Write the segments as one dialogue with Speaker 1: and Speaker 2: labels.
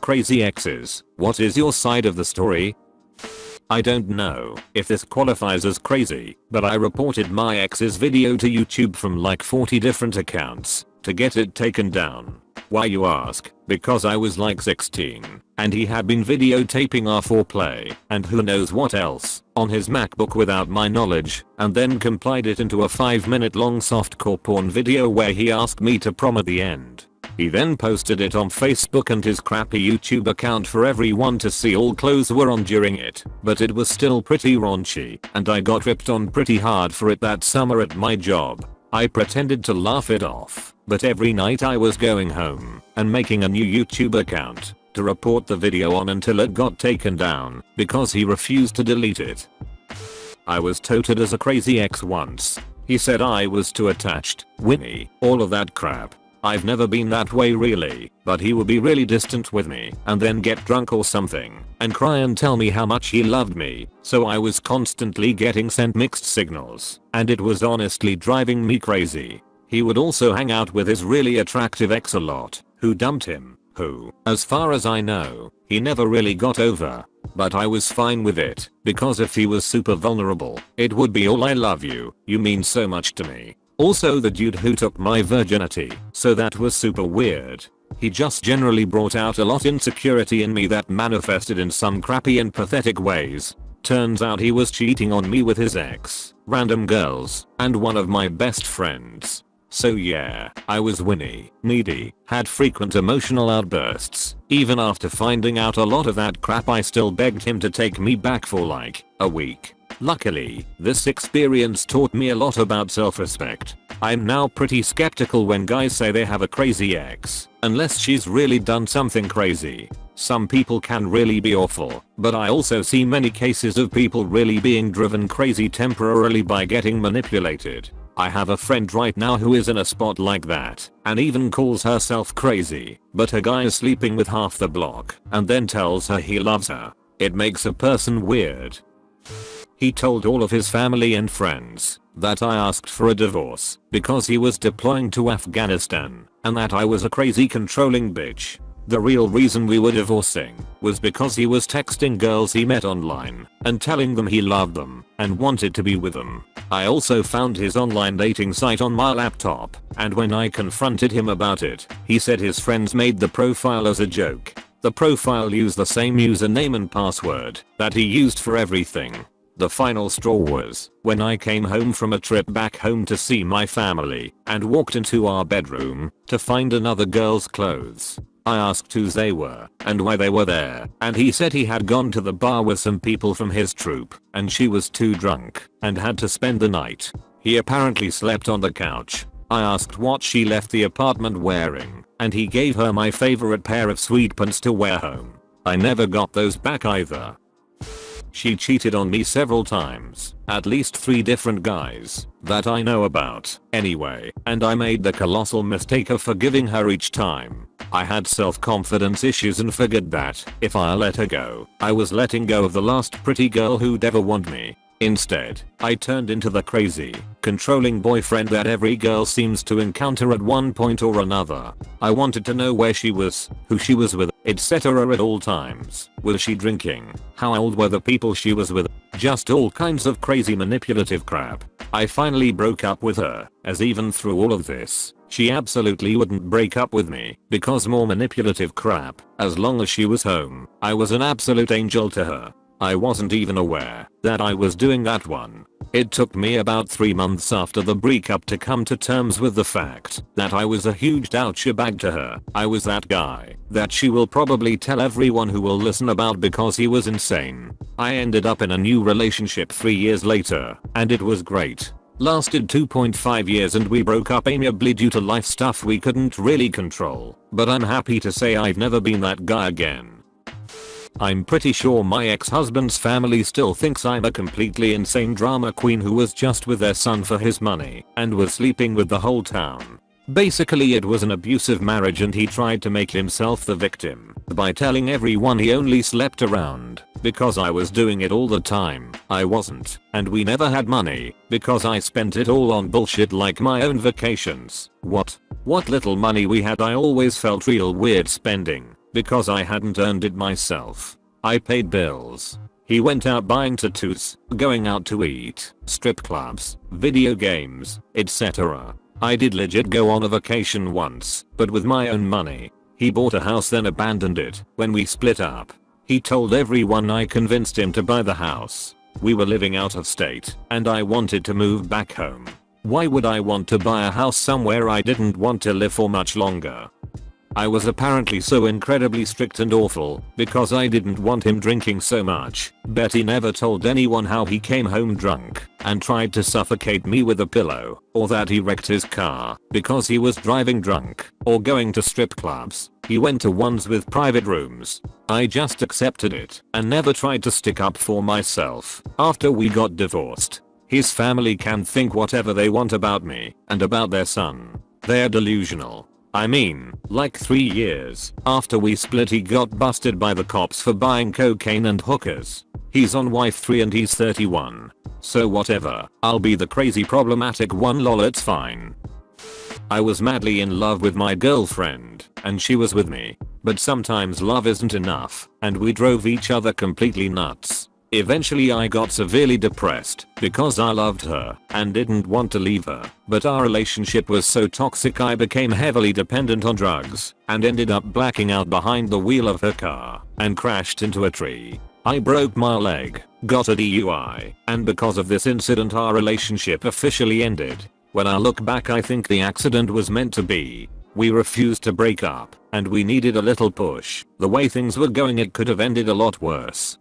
Speaker 1: crazy exes. What is your side of the story? I don't know if this qualifies as crazy, but I reported my ex's video to YouTube from like 40 different accounts to get it taken down. Why, you ask? Because I was like 16 and he had been videotaping our foreplay and who knows what else on his MacBook without my knowledge, and then compiled it into a 5-minute long softcore porn video where he asked me to prom at the end. He then posted it on Facebook and his crappy YouTube account for everyone to see. All clothes were on during it, but it was still pretty raunchy, and I got ripped on pretty hard for it that summer at my job. I pretended to laugh it off, but every night I was going home and making a new YouTube account to report the video on until it got taken down because he refused to delete it. I was touted as a crazy ex once. He said I was too attached, Winnie, all of that crap. I've never been that way really, but he would be really distant with me and then get drunk or something and cry and tell me how much he loved me, so I was constantly getting sent mixed signals and it was honestly driving me crazy. He would also hang out with his really attractive ex a lot, who dumped him, who, as far as I know, he never really got over. But I was fine with it, because if he was super vulnerable, it would be all I love you, you mean so much to me. Also the dude who took my virginity, so that was super weird. He just generally brought out a lot insecurity in me that manifested in some crappy and pathetic ways. Turns out he was cheating on me with his ex, random girls, and one of my best friends. So yeah, I was Winnie, needy, had frequent emotional outbursts. Even after finding out a lot of that crap, I still begged him to take me back for like a week. Luckily, this experience taught me a lot about self-respect. I'm now pretty skeptical when guys say they have a crazy ex, unless she's really done something crazy. Some people can really be awful, but I also see many cases of people really being driven crazy temporarily by getting manipulated. I have a friend right now who is in a spot like that, and even calls herself crazy, but her guy is sleeping with half the block, and then tells her he loves her. It makes a person weird. He told all of his family and friends that I asked for a divorce because he was deploying to Afghanistan and that I was a crazy controlling bitch. The real reason we were divorcing was because he was texting girls he met online and telling them he loved them and wanted to be with them. I also found his online dating site on my laptop, and when I confronted him about it, he said his friends made the profile as a joke. The profile used the same username and password that he used for everything. The final straw was when I came home from a trip back home to see my family and walked into our bedroom to find another girl's clothes. I asked who they were and why they were there, and he said he had gone to the bar with some people from his troop and she was too drunk and had to spend the night. He apparently slept on the couch. I asked what she left the apartment wearing, and he gave her my favorite pair of sweatpants to wear home. I never got those back either. She cheated on me several times, at least 3 different guys that I know about anyway, and I made the colossal mistake of forgiving her each time. I had self-confidence issues and figured that if I let her go, I was letting go of the last pretty girl who'd ever want me. Instead, I turned into the crazy, controlling boyfriend that every girl seems to encounter at one point or another. I wanted to know where she was, who she was with, etc. at all times. Was she drinking? How old were the people she was with? Just all kinds of crazy manipulative crap. I finally broke up with her, as even through all of this, she absolutely wouldn't break up with me because more manipulative crap. As long as she was home, I was an absolute angel to her. I wasn't even aware that I was doing that one. It took me about 3 months after the breakup to come to terms with the fact that I was a huge douchebag to her. I was that guy that she will probably tell everyone who will listen about because he was insane. I ended up in a new relationship 3 years later, and it was great. Lasted 2.5 years and we broke up amiably due to life stuff we couldn't really control, but I'm happy to say I've never been that guy again. I'm pretty sure my ex-husband's family still thinks I'm a completely insane drama queen who was just with their son for his money and was sleeping with the whole town. Basically it was an abusive marriage and he tried to make himself the victim by telling everyone he only slept around because I was doing it all the time. I wasn't, and we never had money because I spent it all on bullshit like my own vacations. What little money we had I always felt real weird spending because I hadn't earned it myself. I paid bills. He went out buying tattoos, going out to eat, strip clubs, video games, etc. I did legit go on a vacation once, but with my own money. He bought a house then abandoned it when we split up. He told everyone I convinced him to buy the house. We were living out of state, and I wanted to move back home. Why would I want to buy a house somewhere I didn't want to live for much longer? I was apparently so incredibly strict and awful because I didn't want him drinking so much. Bet he never told anyone how he came home drunk and tried to suffocate me with a pillow, or that he wrecked his car because he was driving drunk, or going to strip clubs. He went to ones with private rooms. I just accepted it and never tried to stick up for myself. After we got divorced, his family can think whatever they want about me and about their son. They're delusional. I mean, like 3 years after we split he got busted by the cops for buying cocaine and hookers. He's on wife 3 and he's 31. So whatever, I'll be the crazy problematic one, lol, it's fine. I was madly in love with my girlfriend and she was with me. But sometimes love isn't enough and we drove each other completely nuts. Eventually I got severely depressed because I loved her and didn't want to leave her, but our relationship was so toxic I became heavily dependent on drugs and ended up blacking out behind the wheel of her car and crashed into a tree. I broke my leg, got a DUI, and because of this incident our relationship officially ended. When I look back I think the accident was meant to be. We refused to break up and we needed a little push. The way things were going it could have ended a lot worse.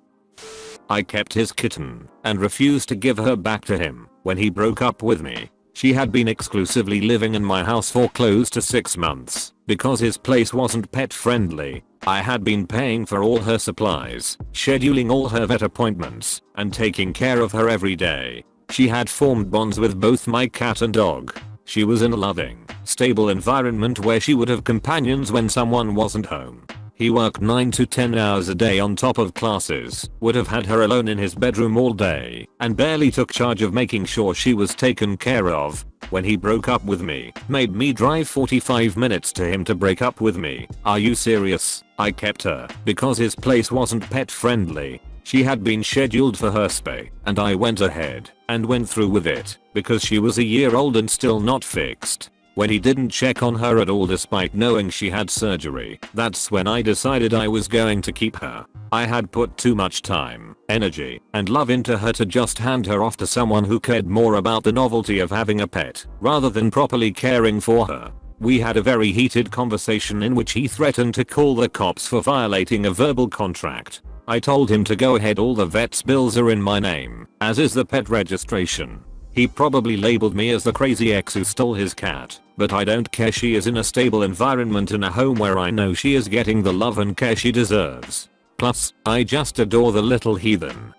Speaker 1: I kept his kitten and refused to give her back to him when he broke up with me. She had been exclusively living in my house for close to 6 months because his place wasn't pet friendly. I had been paying for all her supplies, scheduling all her vet appointments, and taking care of her every day. She had formed bonds with both my cat and dog. She was in a loving, stable environment where she would have companions when someone wasn't home. He worked 9 to 10 hours a day on top of classes, would have had her alone in his bedroom all day, and barely took charge of making sure she was taken care of. When he broke up with me, made me drive 45 minutes to him to break up with me. Are you serious? I kept her because his place wasn't pet friendly. She had been scheduled for her spay, and I went ahead and went through with it because she was a year old and still not fixed. When he didn't check on her at all despite knowing she had surgery, that's when I decided I was going to keep her. I had put too much time, energy, and love into her to just hand her off to someone who cared more about the novelty of having a pet rather than properly caring for her. We had a very heated conversation in which he threatened to call the cops for violating a verbal contract. I told him to go ahead, all the vet's bills are in my name, as is the pet registration. He probably labeled me as the crazy ex who stole his cat, but I don't care. She is in a stable environment in a home where I know she is getting the love and care she deserves. Plus, I just adore the little heathen.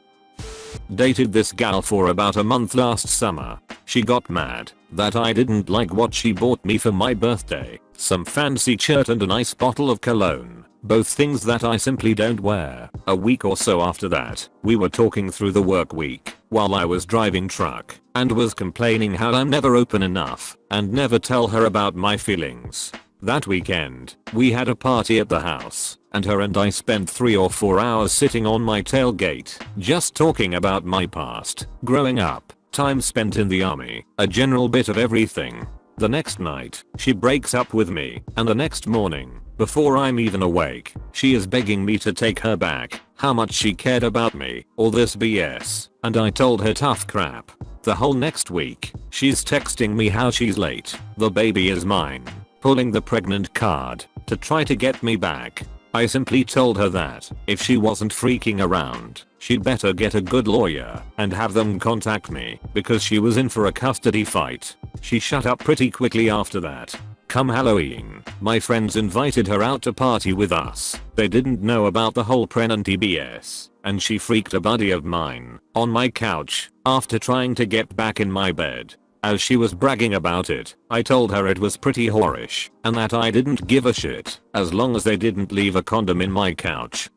Speaker 1: Dated this gal for about a month last summer. She got mad that I didn't like what she bought me for my birthday, some fancy shirt and a nice bottle of cologne. Both things that I simply don't wear. A week or so after that, we were talking through the work week while I was driving truck and was complaining how I'm never open enough and never tell her about my feelings. That weekend, we had a party at the house and her and I spent 3 or 4 hours sitting on my tailgate just talking about my past, growing up, time spent in the army, a general bit of everything. The next night, she breaks up with me, and the next morning, before I'm even awake, she is begging me to take her back, how much she cared about me, all this BS, and I told her tough crap. The whole next week, she's texting me how she's late, the baby is mine, pulling the pregnant card, to try to get me back. I simply told her that, if she wasn't freaking around, she'd better get a good lawyer and have them contact me, because she was in for a custody fight. She shut up pretty quickly after that. Come Halloween, my friends invited her out to party with us. They didn't know about the whole pregnancy BS, and she freaked a buddy of mine on my couch after trying to get back in my bed. As she was bragging about it, I told her it was pretty whorish and that I didn't give a shit as long as they didn't leave a condom in my couch.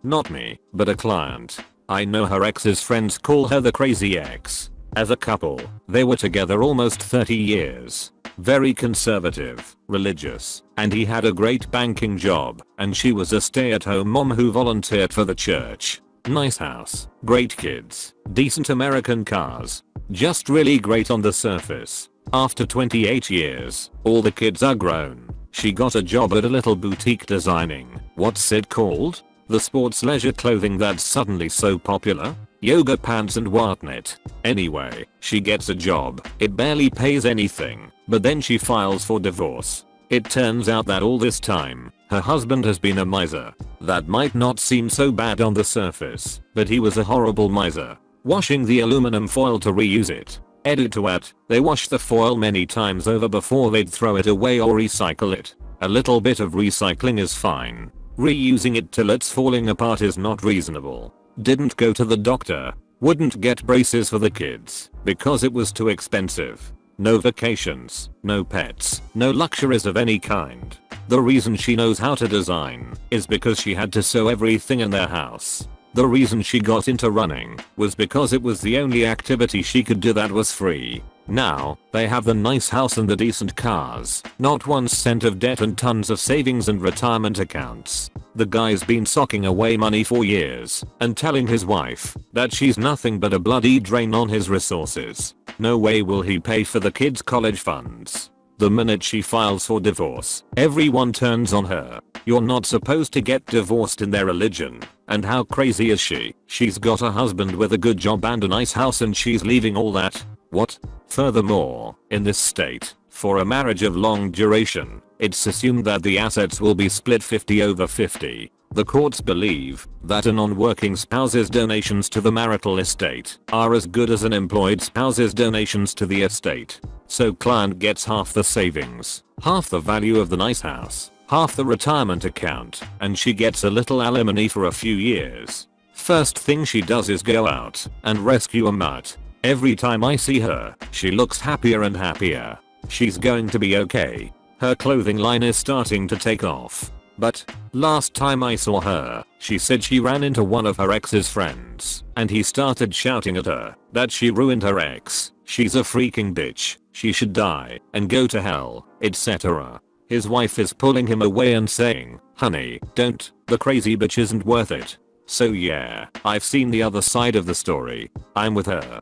Speaker 1: Not me, but a client. I know her ex's friends call her the crazy ex. As a couple, they were together almost 30 years. Very conservative, religious, and he had a great banking job, and she was a stay-at-home mom who volunteered for the church. Nice house, great kids, decent American cars. Just really great on the surface. After 28 years, all the kids are grown. She got a job at a little boutique designing, what's it called? The sports leisure clothing that's suddenly so popular? Yoga pants and whatnot. Anyway, she gets a job, it barely pays anything, but then she files for divorce. It turns out that all this time, her husband has been a miser. That might not seem so bad on the surface, but he was a horrible miser. Washing the aluminum foil to reuse it. Edit to at, they wash the foil many times over before they'd throw it away or recycle it. A little bit of recycling is fine. Reusing it till it's falling apart is not reasonable. Didn't go to the doctor. Wouldn't get braces for the kids because it was too expensive. No vacations, no pets, no luxuries of any kind. The reason she knows how to design is because she had to sew everything in their house. The reason she got into running was because it was the only activity she could do that was free. Now, they have the nice house and the decent cars, not 1 cent of debt and tons of savings and retirement accounts. The guy's been socking away money for years and telling his wife that she's nothing but a bloody drain on his resources. No way will he pay for the kids' college funds. The minute she files for divorce, everyone turns on her. You're not supposed to get divorced in their religion. And how crazy is she? She's got a husband with a good job and a nice house and she's leaving all that? What? Furthermore, in this state, for a marriage of long duration, it's assumed that the assets will be split 50/50. The courts believe that a non-working spouse's donations to the marital estate are as good as an employed spouse's donations to the estate. So client gets half the savings, half the value of the nice house, half the retirement account, and she gets a little alimony for a few years. First thing she does is go out and rescue a mutt. Every time I see her, she looks happier and happier. She's going to be okay. Her clothing line is starting to take off. But last time I saw her, she said she ran into one of her ex's friends, and he started shouting at her that she ruined her ex. She's a freaking bitch. She should die and go to hell, etc. His wife is pulling him away and saying, "Honey, don't, the crazy bitch isn't worth it." So yeah, I've seen the other side of the story. I'm with her.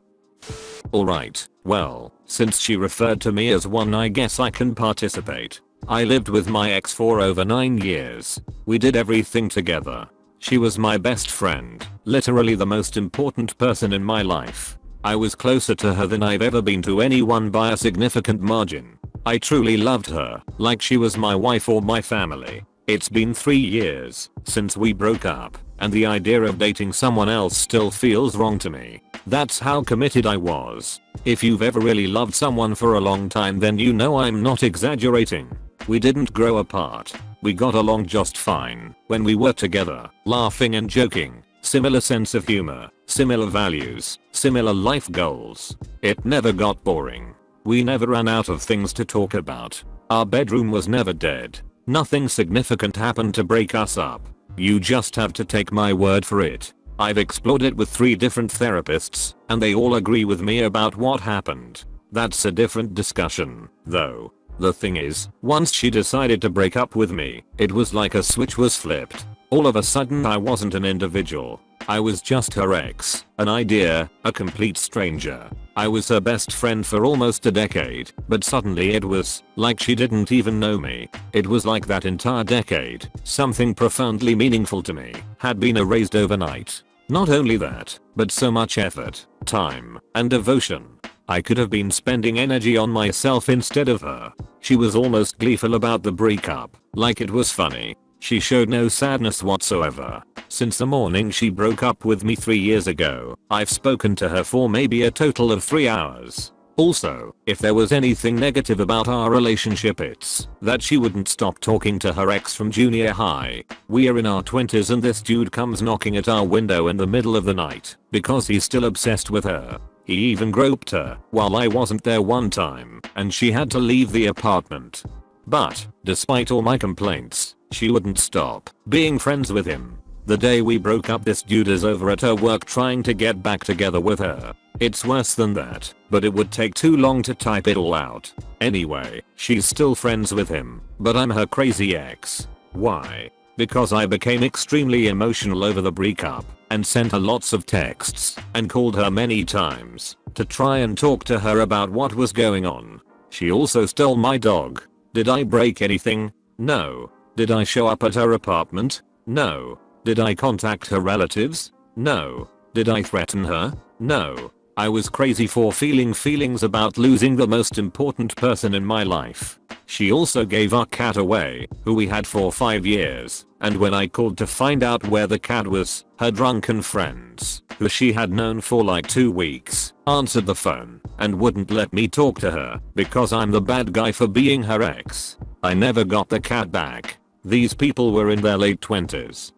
Speaker 1: Alright, well, since she referred to me as one, I guess I can participate. I lived with my ex for over 9 years. We did everything together. She was my best friend, literally the most important person in my life. I was closer to her than I've ever been to anyone by a significant margin. I truly loved her, like she was my wife or my family. It's been 3 years since we broke up, and the idea of dating someone else still feels wrong to me. That's how committed I was. If you've ever really loved someone for a long time, then you know I'm not exaggerating. We didn't grow apart. We got along just fine when we were together, laughing and joking, similar sense of humor, similar values, similar life goals. It never got boring. We never ran out of things to talk about. Our bedroom was never dead. Nothing significant happened to break us up. You just have to take my word for it. I've explored it with 3 different therapists, and they all agree with me about what happened. That's a different discussion, though. The thing is, once she decided to break up with me, it was like a switch was flipped. All of a sudden I wasn't an individual. I was just her ex, an idea, a complete stranger. I was her best friend for almost a decade, but suddenly it was like she didn't even know me. It was like that entire decade, something profoundly meaningful to me, had been erased overnight. Not only that, but so much effort, time, and devotion. I could have been spending energy on myself instead of her. She was almost gleeful about the breakup, like it was funny. She showed no sadness whatsoever. Since the morning she broke up with me 3 years ago, I've spoken to her for maybe a total of 3 hours. Also, if there was anything negative about our relationship, it's that she wouldn't stop talking to her ex from junior high. We're in our 20s and this dude comes knocking at our window in the middle of the night because he's still obsessed with her. He even groped her while I wasn't there one time, and she had to leave the apartment. But, despite all my complaints, she wouldn't stop being friends with him. The day we broke up, this dude is over at her work trying to get back together with her. It's worse than that, but it would take too long to type it all out. Anyway, she's still friends with him, but I'm her crazy ex. Why? Because I became extremely emotional over the breakup and sent her lots of texts and called her many times to try and talk to her about what was going on. She also stole my dog. Did I break anything? No. Did I show up at her apartment? No. Did I contact her relatives? No. Did I threaten her? No. I was crazy for feeling feelings about losing the most important person in my life. She also gave our cat away, who we had for 5 years, and when I called to find out where the cat was, her drunken friends, who she had known for like 2 weeks, answered the phone and wouldn't let me talk to her because I'm the bad guy for being her ex. I never got the cat back. These people were in their late 20s.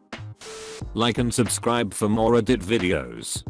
Speaker 1: Like and subscribe for more Reddit videos.